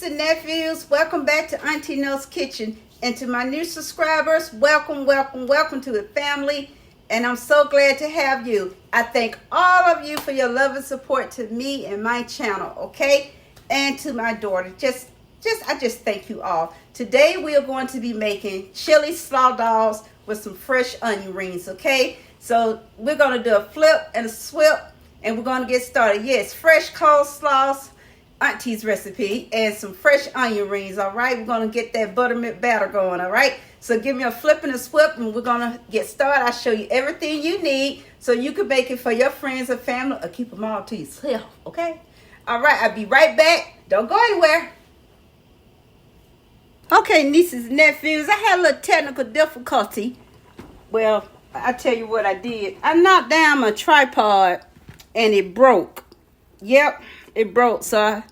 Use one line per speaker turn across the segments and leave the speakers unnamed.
nieces and nephews, welcome back to Auntie No's Kitchen. And to my new subscribers, welcome, welcome, welcome to the family. And I'm so glad to have you. I thank all of you for your love and support to me and my channel, okay? And to my daughter. I just thank you all. Today we are going to be making chili slaw dogs with some fresh onion rings, okay? So we're going to do a flip and a swip, and we're going to get started. Yes, fresh coleslaws, Auntie's recipe, and some fresh onion rings, all right? We're going to get that buttermilk batter going, all right? So give me a flip and a swip, and we're going to get started. I'll show you everything you need so you can make it for your friends or family, or keep them all to yourself, okay? All right, I'll be right back. Don't go anywhere. Okay, nieces and nephews, I had a little technical difficulty. Well, I tell you what I did. I knocked down my tripod, and it broke. Yep, it broke. So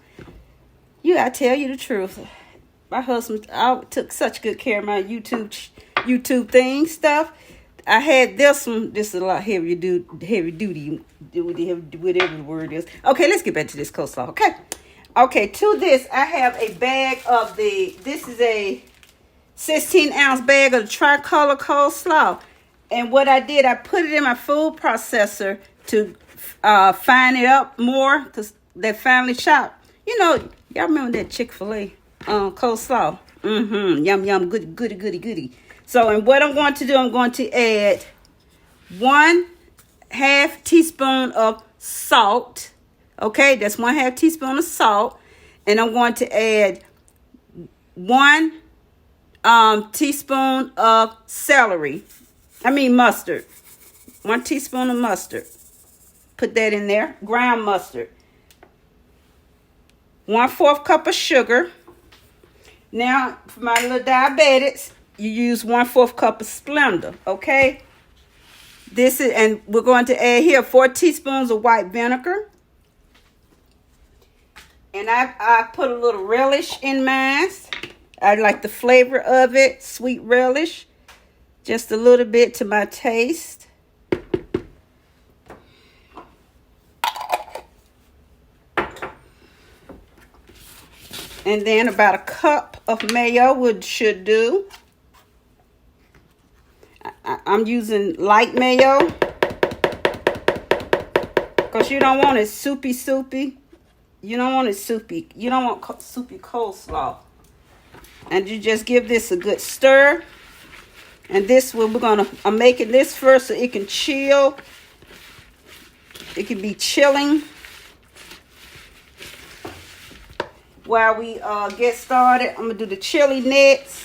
I tell you the truth. My husband, I took such good care of my YouTube thing stuff. I had this one. This is a lot heavy duty, whatever the word is. Okay, let's get back to this coleslaw. Okay, to this I have a bag of this is a 16-ounce bag of the tricolor coleslaw. And what I did, I put it in my food processor to fine it up more, because that family shop, y'all remember that Chick-fil-A coleslaw? Yum, yum, goody. So, and what I'm going to do, I'm going to add 1/2 teaspoon of salt. Okay, that's 1/2 teaspoon of salt. And I'm going to add 1 teaspoon of mustard. 1 teaspoon of mustard. Put that in there. Ground mustard. 1/4 cup of sugar. Now, for my little diabetics, you use 1/4 cup of Splenda. Okay. And we're going to add here 4 teaspoons of white vinegar. And I put a little relish in mine. I like the flavor of it. Sweet relish. Just a little bit to my taste. And then about a cup of mayo should do. I'm using light mayo, because you don't want it soupy. You don't want it soupy. You don't want soupy coleslaw. And you just give this a good stir. And this one, I'm making this first so it can chill. It can be chilling while we get started. I'm going to do the chili next.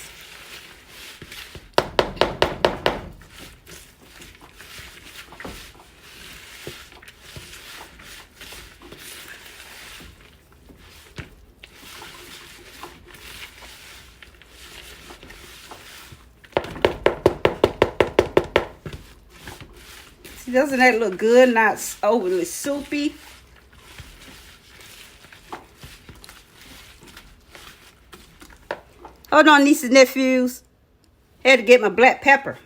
Doesn't that look good? Not overly soupy. Hold on, nieces and nephews. Had to get my black pepper.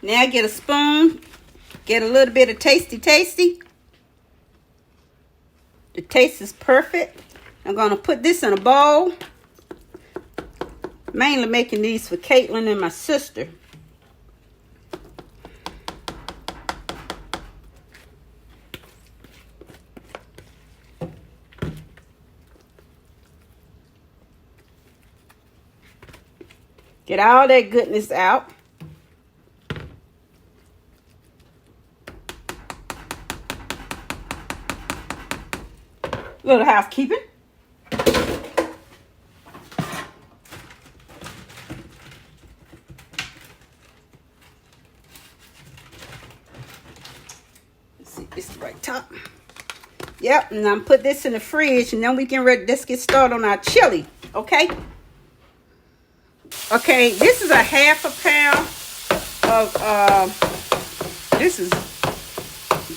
Now get a spoon, get a little bit of tasty. The taste is perfect. I'm going to put this in a bowl. Mainly making these for Caitlin and my sister. Get all that goodness out. Little housekeeping. Let's see, this is the right top. Yep, and I'm put this in the fridge, and then we can let's get started on our chili. Okay. Okay, this is a 1/2 pound of this is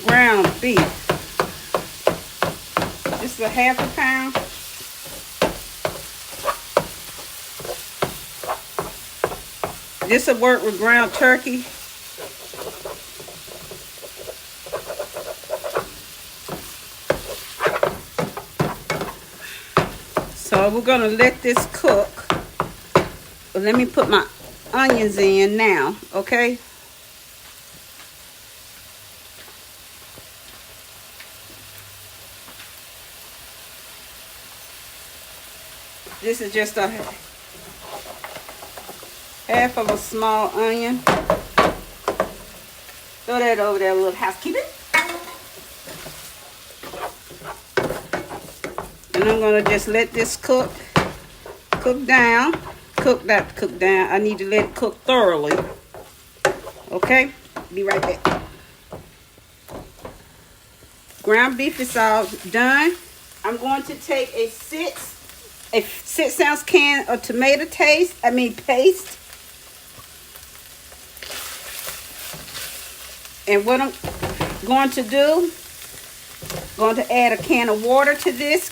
ground beef. This This is a 1/2 pound. This will work with ground turkey. So we're gonna let this cook. But let me put my onions in now, okay? This is just a 1/2 of a small onion. Throw that over there, a little housekeeping. And I'm gonna just let this cook down. Cook down. I need to let it cook thoroughly. Okay, be right back. Ground beef is all done. I'm going to take a 6-ounce can of tomato paste. And what I'm going to do, going to add a can of water to this.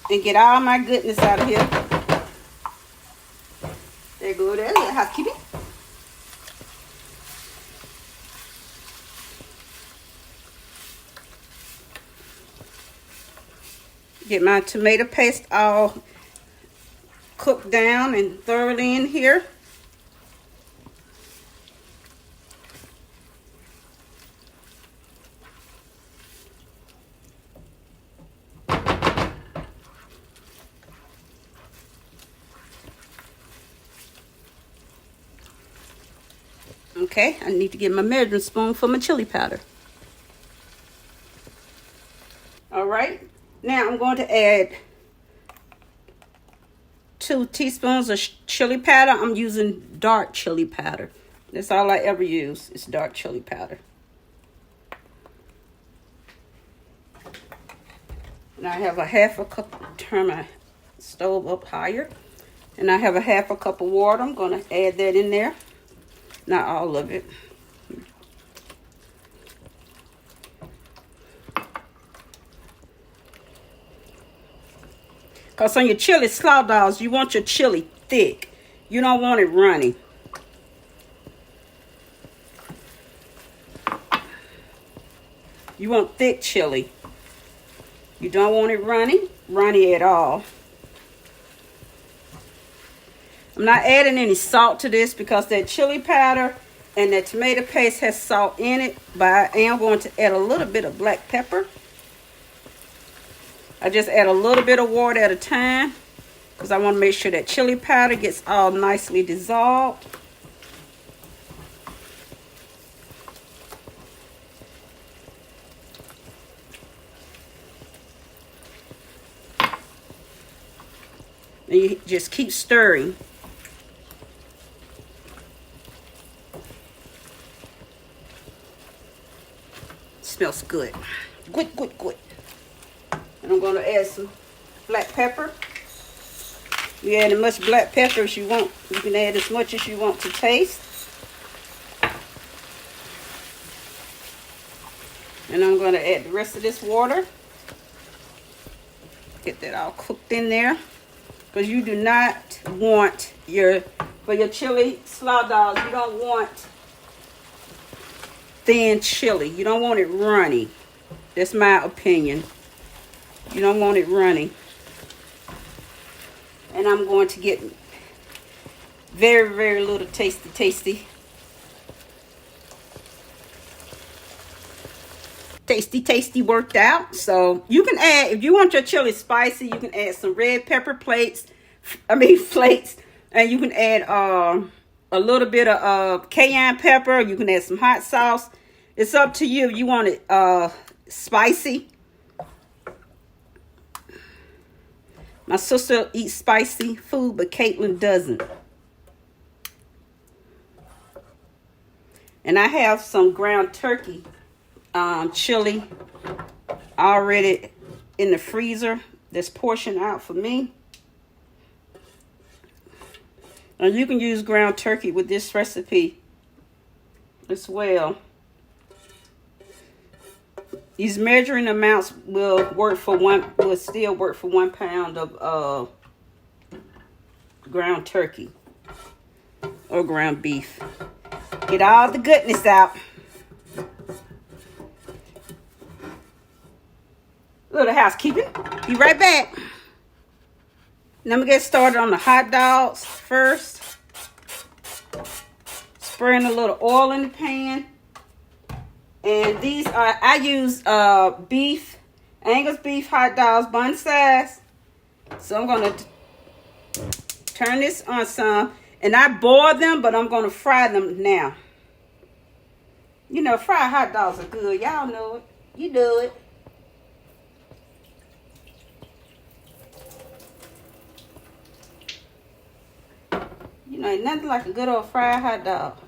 And get all my goodness out of here. There go there, little housekeeping. Get my tomato paste all cooked down and thoroughly in here. Okay, I need to get my measuring spoon for my chili powder. All right, now I'm going to add 2 teaspoons of chili powder. I'm using dark chili powder. That's all I ever use, is dark chili powder. And I have a 1/2 cup, turn my stove up higher. And I have a 1/2 cup of water. I'm going to add that in there. Not all of it. Because on your chili slaw dogs, you want your chili thick. You don't want it runny. You want thick chili. You don't want it runny at all. I'm not adding any salt to this because that chili powder and that tomato paste has salt in it. But I am going to add a little bit of black pepper. I just add a little bit of water at a time because I want to make sure that chili powder gets all nicely dissolved. And you just keep stirring. Smells good. Good. And I'm going to add some black pepper. You add as much black pepper as you want. You can add as much as you want to taste. And I'm going to add the rest of this water. Get that all cooked in there. Because you do not want for your chili slaw dogs, you don't want thin chili. You don't want it runny. That's my opinion. You don't want it runny. And I'm going to get very, very little tasty worked out. So you can add, if you want your chili spicy, you can add some red pepper flakes. And you can add a little bit of cayenne pepper. You can add some hot sauce. It's up to you. You want it spicy. My sister eats spicy food, but Caitlin doesn't. And I have some ground turkey chili already in the freezer. That's portioned out for me. And you can use ground turkey with this recipe as well. These measuring amounts will still work for 1 pound of ground turkey or ground beef. Get all the goodness out. Little housekeeping. Be right back. Now I'm gonna get started on the hot dogs first. Spraying a little oil in the pan. And these are, I use beef, Angus beef hot dogs, bun size. So I'm gonna turn this on some. And I boil them, but I'm gonna fry them now. You know, fried hot dogs are good. Y'all know it. You do it. You know, ain't nothing like a good old fried hot dog.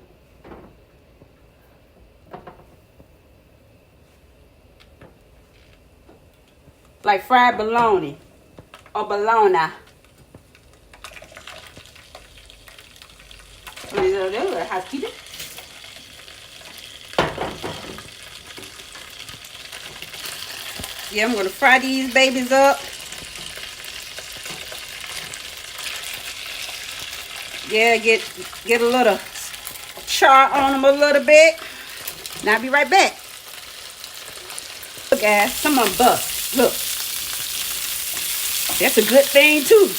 Like fried bologna or bologna. Housekeeping. Yeah, I'm gonna fry these babies up. Yeah, get a little char on them a little bit. Now I'll be right back. Look, guys, some of them bust. Look. That's a good thing, too.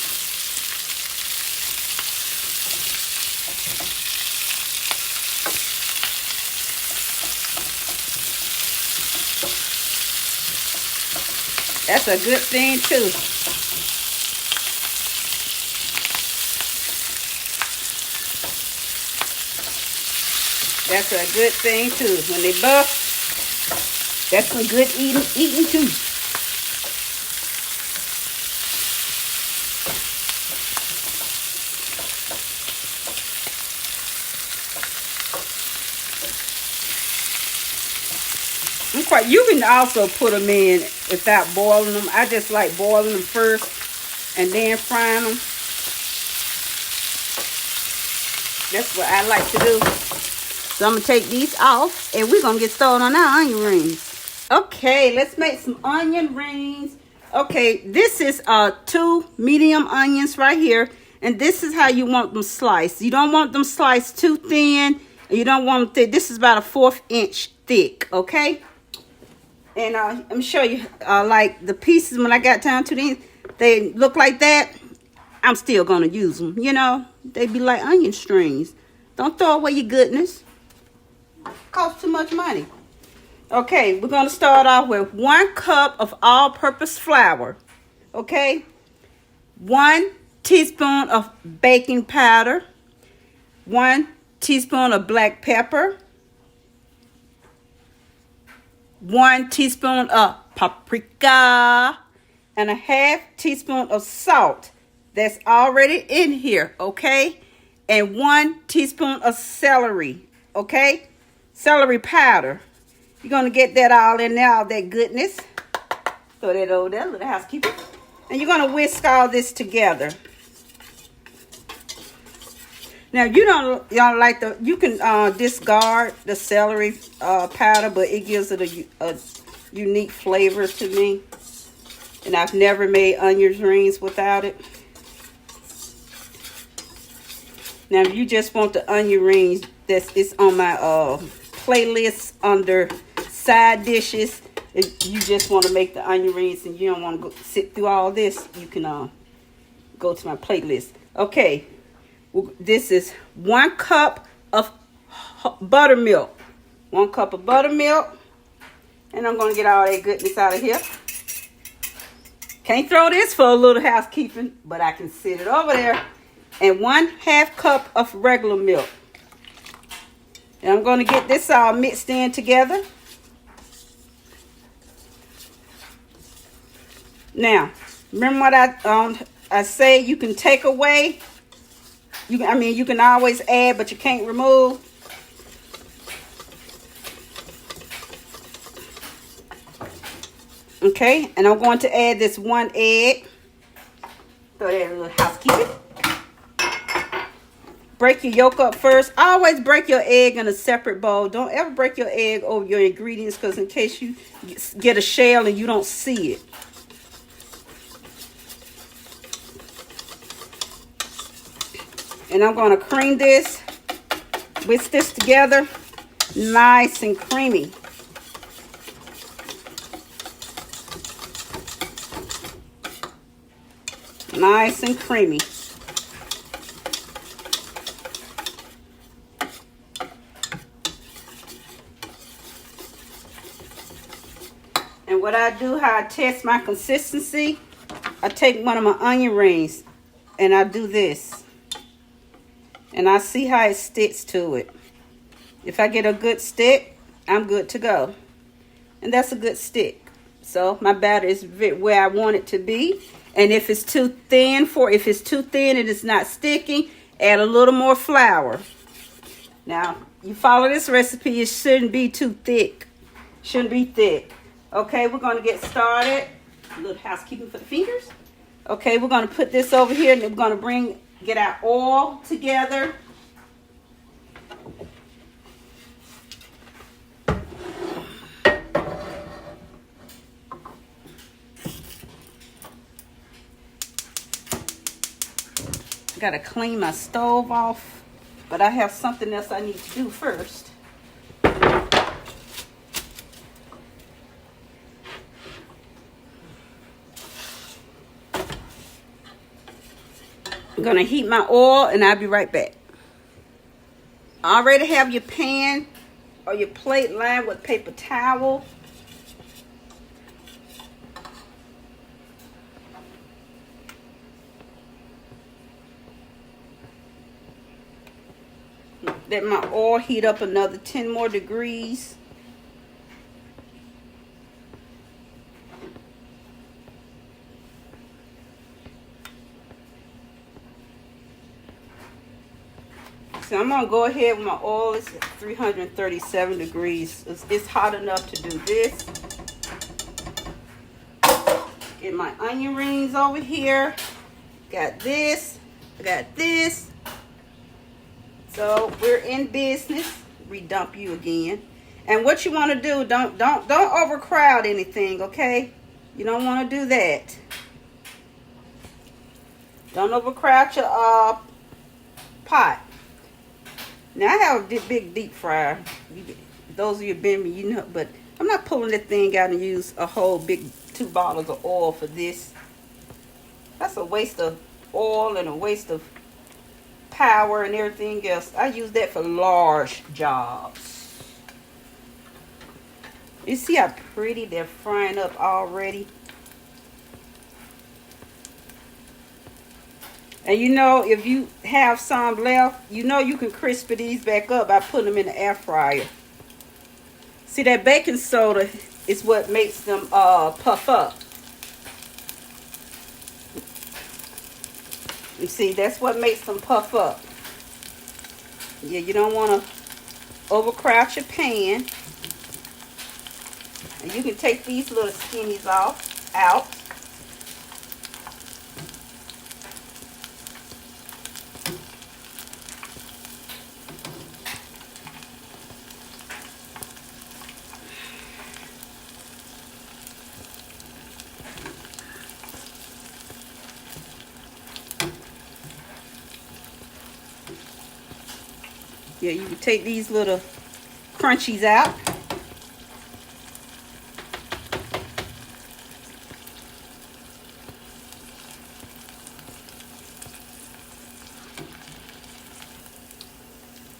That's a good thing, too. That's a good thing, too. When they buff, that's some good eating, too. You can also put them in without boiling them. I just like boiling them first and then frying them. That's what I like to do. So I'm going to take these off and we're going to get started on our onion rings. Okay, let's make some onion rings. Okay, this is 2 medium onions right here. And this is how you want them sliced. You don't want them sliced too thin. You don't want them thick. This is about a 1/4 inch thick, okay? And let me show you, like the pieces when I got down to these, they look like that. I'm still going to use them, you know. They be like onion strings. Don't throw away your goodness. Costs too much money. Okay, we're going to start off with 1 cup of all-purpose flour. Okay? 1 teaspoon of baking powder. 1 teaspoon of black pepper. 1 teaspoon of paprika. And a 1/2 teaspoon of salt. That's already in here, okay? And 1 teaspoon of celery, okay? Celery powder. You're going to get that all in there, all that goodness. Throw that over there, little housekeeper. And you're going to whisk all this together. Now, y'all like you can discard the celery powder, but it gives it a unique flavor to me. And I've never made onion rings without it. Now, if you just want the onion rings, it's on my playlist under side dishes. If you just want to make the onion rings and you don't want to sit through all this, you can go to my playlist. Okay, well, this is 1 cup of buttermilk. 1 cup of buttermilk. And I'm going to get all that goodness out of here. Can't throw this for a little housekeeping, but I can sit it over there. And 1/2 cup of regular milk. And I'm going to get this all mixed in together. Now, remember what I say you can take away. You can always add, but you can't remove. Okay, and I'm going to add this 1 egg. Throw that in a little housekeeping. break your yolk up first. Always break your egg in a separate bowl. Don't ever break your egg over your ingredients, because in case you get a shell and you don't see it. And I'm going to cream this, whisk this together, nice and creamy. Nice and creamy. And what I do, how I test my consistency, I take one of my onion rings and I do this. And I see how it sticks to it. If I get a good stick, I'm good to go. And that's a good stick. So my batter is where I want it to be. And if it's too thin and it's not sticking, add a little more flour. Now, you follow this recipe, it shouldn't be too thick. Shouldn't be thick. Okay, we're going to get started. A little housekeeping for the fingers. Okay, we're going to put this over here and we're going to get our oil together. Got to clean my stove off, but I have something else I need to do first. I'm going to heat my oil and I'll be right back. Already have your pan or your plate lined with paper towel. Let my oil heat up another 10 more degrees. So I'm going to go ahead with my oil. It's at 337 degrees. It's hot enough to do this. Get my onion rings over here. Got this. I got this. So we're in business. Redump you again. And what you want to do, don't overcrowd anything, okay? You don't want to do that. Don't overcrowd your pot. Now I have a big deep fryer. Those of you been me, you know, but I'm not pulling that thing out and use a whole big 2 bottles of oil for this. That's a waste of oil and a waste of power and everything else. I use that for large jobs. You see how pretty they're frying up already? And you know, if you have some left, you know you can crispy these back up by putting them in the air fryer. See, that baking soda is what makes them puff up. You see, that's what makes them puff up. Yeah, you don't want to overcrowd your pan. And you can take these little skinnies out. Yeah, you can take these little crunchies out.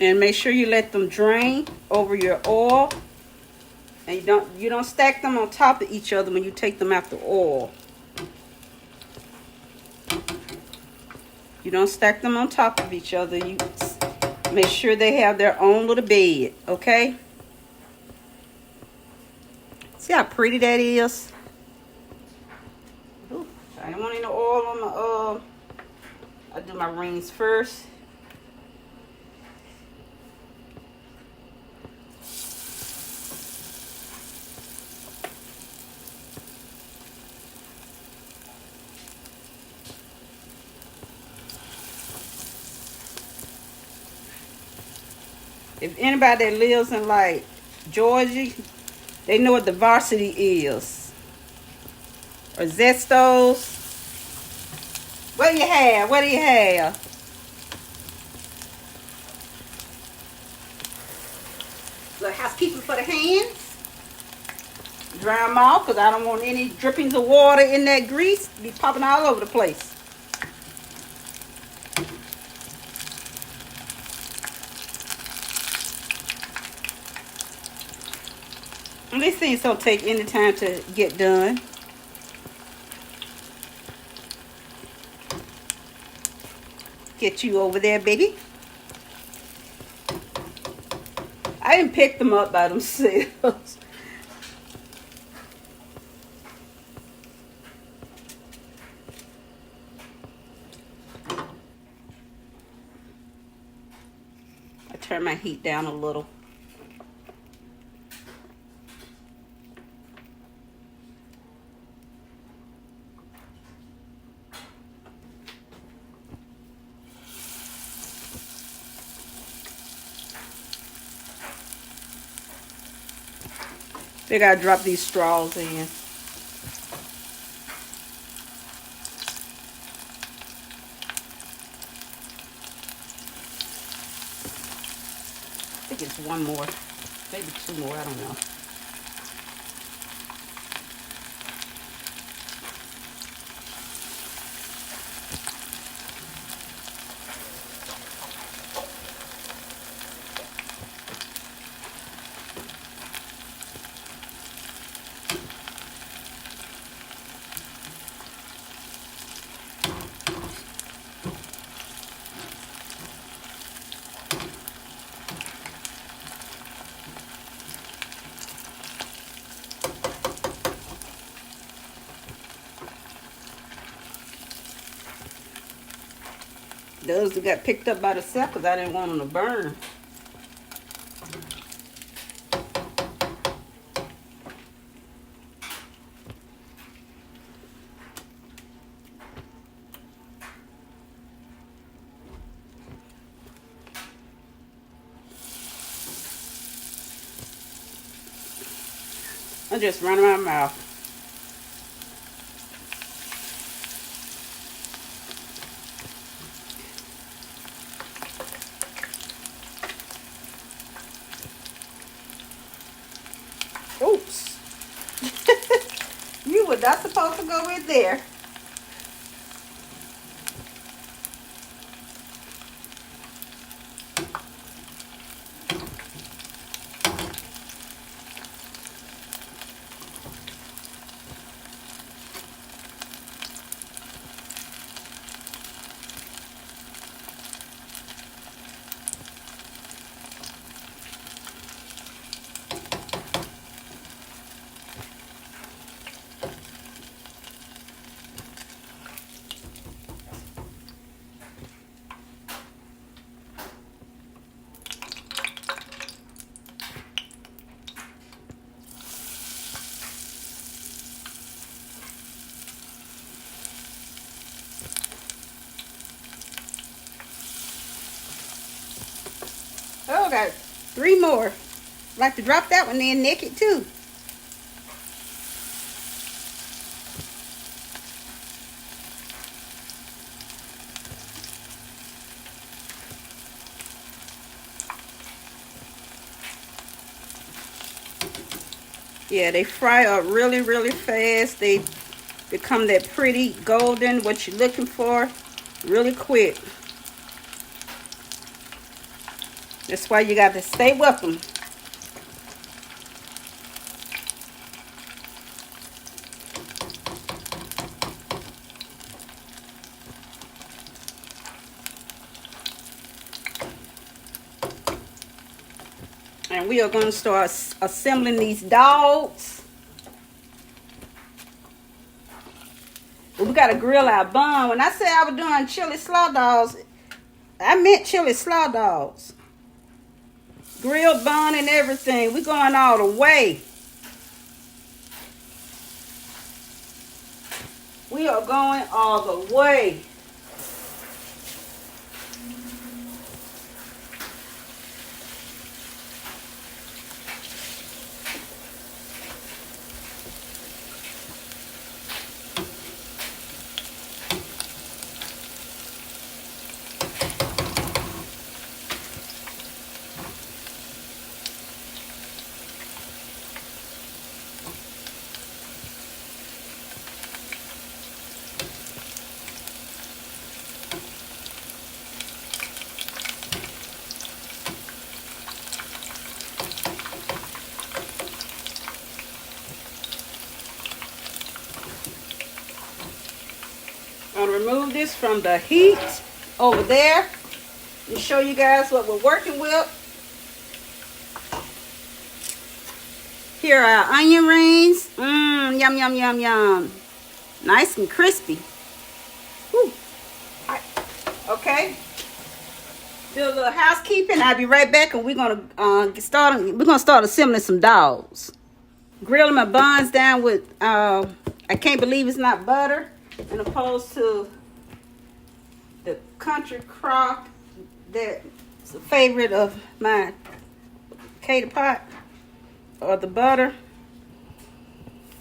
And make sure you let them drain over your oil. And you don't stack them on top of each other when you take them out the oil. You don't stack them on top of each other. You make sure they have their own little bed, okay? See how pretty that is? Ooh, I don't want any oil on my, I do my rings first. If anybody that lives in like Georgia, they know what the varsity is. Or Zestos. What do you have? What do you have? Little housekeeping for the hands. Dry them off because I don't want any drippings of water in that grease. Be popping all over the place. And these things don't take any time to get done. Get you over there, baby. I didn't pick them up by themselves. I turn my heat down a little. They gotta drop these straws in. I think it's one more, maybe two more, I don't know. Those that got picked up by the self because I didn't want them to burn. I'm just running my mouth. Oops. You were not supposed to go in there. Oh, got 3 more. Like to drop that one in naked too. Yeah, they fry up really, really fast. They become that pretty golden, what you're looking for, really quick. That's why you got to stay with them. And we are going to start assembling these dogs. We got to grill our bun. When I said I was doing chili slaw dogs, I meant chili slaw dogs. Grilled bun and everything. We're going all the way. We are going all the way. remove this from the heat over there and show you guys what we're working with. Here are our onion rings. Yum, yum, yum, yum. Nice and crispy. Woo. Okay. Do a little housekeeping. I'll be right back, and we're gonna start assembling some dogs. Grilling my buns down with I can't believe it's not butter, as opposed to the country crock that's a favorite of mine, Katie pot, or the butter.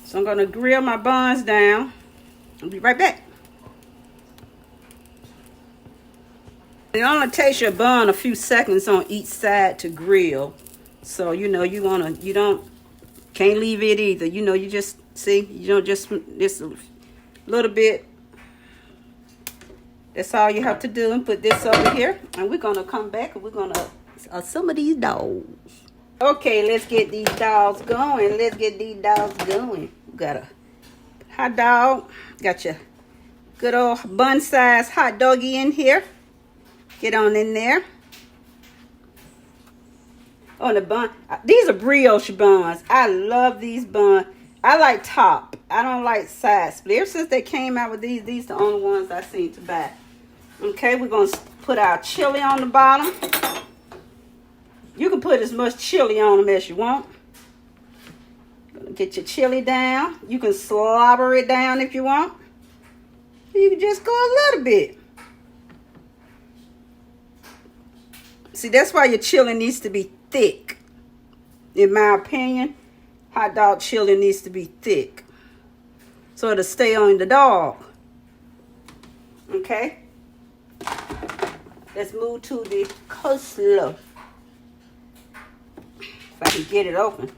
So I'm gonna grill my buns down. I'll be right back. It only takes your bun a few seconds on each side to grill. So, you know, can't leave it either. You know, you just, see, just a little bit. That's all you have to do. And put this over here. And we're going to come back and we're going to assemble these dogs. Okay, let's get these dogs going. We got a hot dog. Got your good old bun-sized hot doggy in here. Get on in there. On the bun. These are brioche buns. I love these buns. I like top. I don't like side split. Ever since they came out with these the only ones I seem to buy. Okay, we're going to put our chili on the bottom. You can put as much chili on them as you want. Get your chili down. You can slobber it down if you want. You can just go a little bit. See, that's why your chili needs to be thick. In my opinion, hot dog chili needs to be thick, so it'll stay on the dog. Okay? Let's move to the coleslaw. If I can get it open.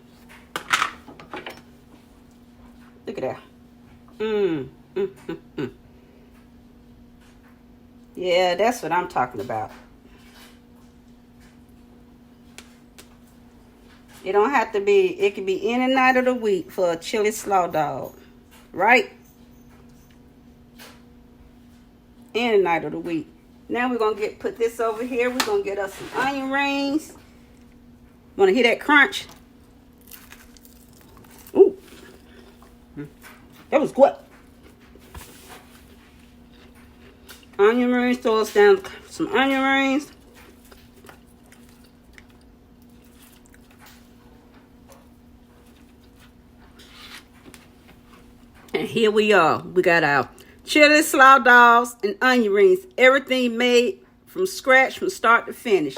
Look at that. Yeah, that's what I'm talking about. It don't have to be, it can be any night of the week for a chili slaw dog. Right? Any night of the week. Now we're going to put this over here. We're going to get us some onion rings. Want to hear that crunch? Ooh. That was good. Onion rings. Throw us down some onion rings. And here we are. We got our chili slaw dogs and onion rings. Everything made from scratch from start to finish.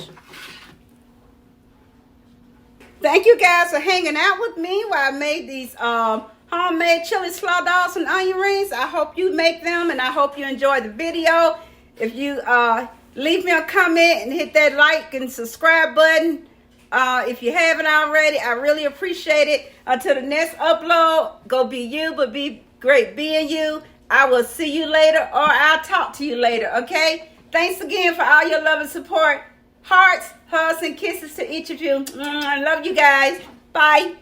Thank you guys for hanging out with me while I made these homemade chili slaw dogs and onion rings. I hope you make them and I hope you enjoy the video. If you leave me a comment and hit that like and subscribe button. If you haven't already, I really appreciate it. Until the next upload, go be you, but be great being you. I will see you later, or I'll talk to you later, okay? Thanks again for all your love and support. Hearts, hugs, and kisses to each of you. I love you guys. Bye.